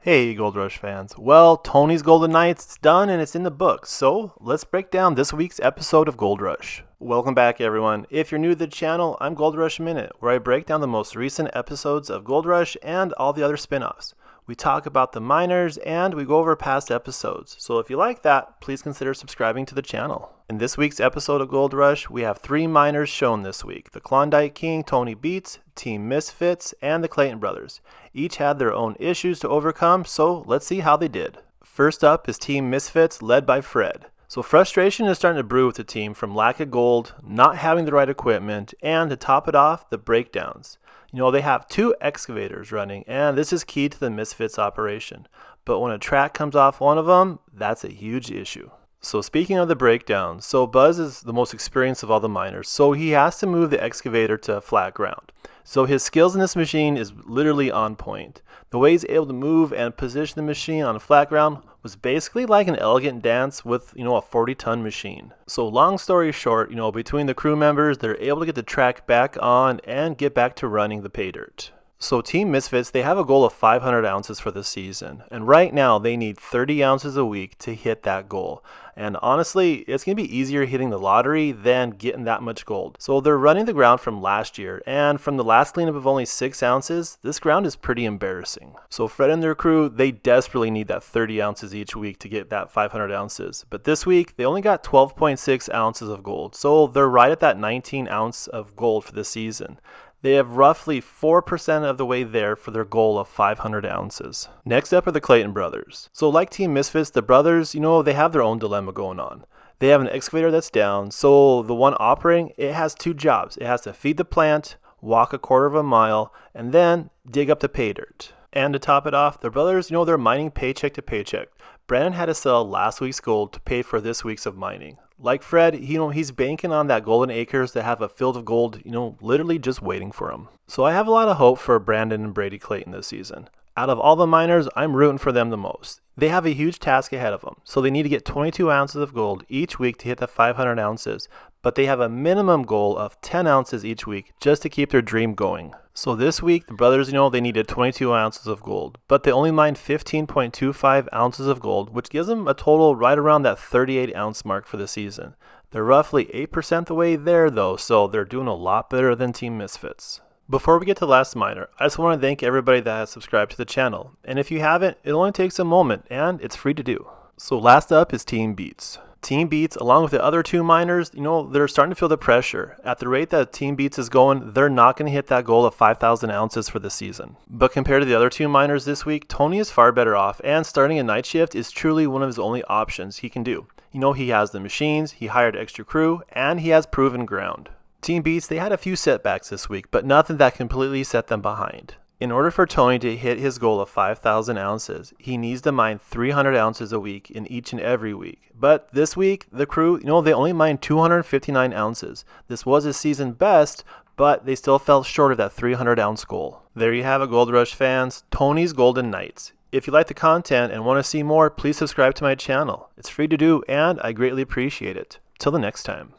Hey Gold Rush fans. Well, Tony's Golden Knights is done and it's in the books, so let's break down this week's episode of Gold Rush. Welcome back everyone. If you're new to the channel, I'm Gold Rush Minute, where I break down the most recent episodes of Gold Rush and all the other spin-offs. We talk about the minors and we go over past episodes, so if you like that, please consider subscribing to the channel. In this week's episode of Gold Rush, we have 3 minors shown this week: the Klondike King, Tony Beats, Team Misfits, and the Clayton Brothers. Each had their own issues to overcome, so let's see how they did. First up is Team Misfits, led by Fred. So frustration is starting to brew with the team from lack of gold, not having the right equipment, and to top it off, the breakdowns. They have 2 excavators running, and this is key to the Misfits operation. But when a track comes off one of them, that's a huge issue. So speaking of the breakdown, Buzz is the most experienced of all the miners, so he has to move the excavator to flat ground. So his skills in this machine is literally on point. The way he's able to move and position the machine on flat ground was basically like an elegant dance with, a 40-ton machine. So long story short, between the crew members, they're able to get the track back on and get back to running the pay dirt. So Team Misfits, they have a goal of 500 ounces for the season, and right now they need 30 ounces a week to hit that goal. And honestly, it's going to be easier hitting the lottery than getting that much gold. So they're running the ground from last year, and from the last cleanup of only 6 ounces, this ground is pretty embarrassing. So Fred and their crew, they desperately need that 30 ounces each week to get that 500 ounces. But this week, they only got 12.6 ounces of gold, so they're right at that 19 ounce of gold for the season. They have roughly 4% of the way there for their goal of 500 ounces. Next up are the Clayton Brothers. So like Team Misfits, the brothers, they have their own dilemma going on. They have an excavator that's down, so the one operating, it has 2 jobs. It has to feed the plant, walk a quarter of a mile, and then dig up the pay dirt. And to top it off, the brothers, they're mining paycheck to paycheck. Brandon had to sell last week's gold to pay for this week's of mining. Like Fred, he's banking on that golden acres to have a field of gold, literally just waiting for him. So I have a lot of hope for Brandon and Brady Clayton this season. Out of all the miners, I'm rooting for them the most. They have a huge task ahead of them, so they need to get 22 ounces of gold each week to hit the 500 ounces, but they have a minimum goal of 10 ounces each week just to keep their dream going. So this week, the brothers, they needed 22 ounces of gold, but they only mined 15.25 ounces of gold, which gives them a total right around that 38 ounce mark for the season. They're roughly 8% the way there though, so they're doing a lot better than Team Misfits. Before we get to the last miner, I just want to thank everybody that has subscribed to the channel, and if you haven't, it only takes a moment, and it's free to do. So last up is Team Beats. Team Beats, along with the other 2 miners, they're starting to feel the pressure. At the rate that Team Beats is going, they're not going to hit that goal of 5,000 ounces for the season. But compared to the other 2 miners this week, Tony is far better off, and starting a night shift is truly one of his only options he can do. He has the machines, he hired extra crew, and he has proven ground. Team Beats, they had a few setbacks this week, but nothing that completely set them behind. In order for Tony to hit his goal of 5,000 ounces, he needs to mine 300 ounces a week in each and every week. But this week, the crew, they only mined 259 ounces. This was his season best, but they still fell short of that 300 ounce goal. There you have it, Gold Rush fans, Tony's Golden Knights. If you like the content and want to see more, please subscribe to my channel. It's free to do, and I greatly appreciate it. Till the next time.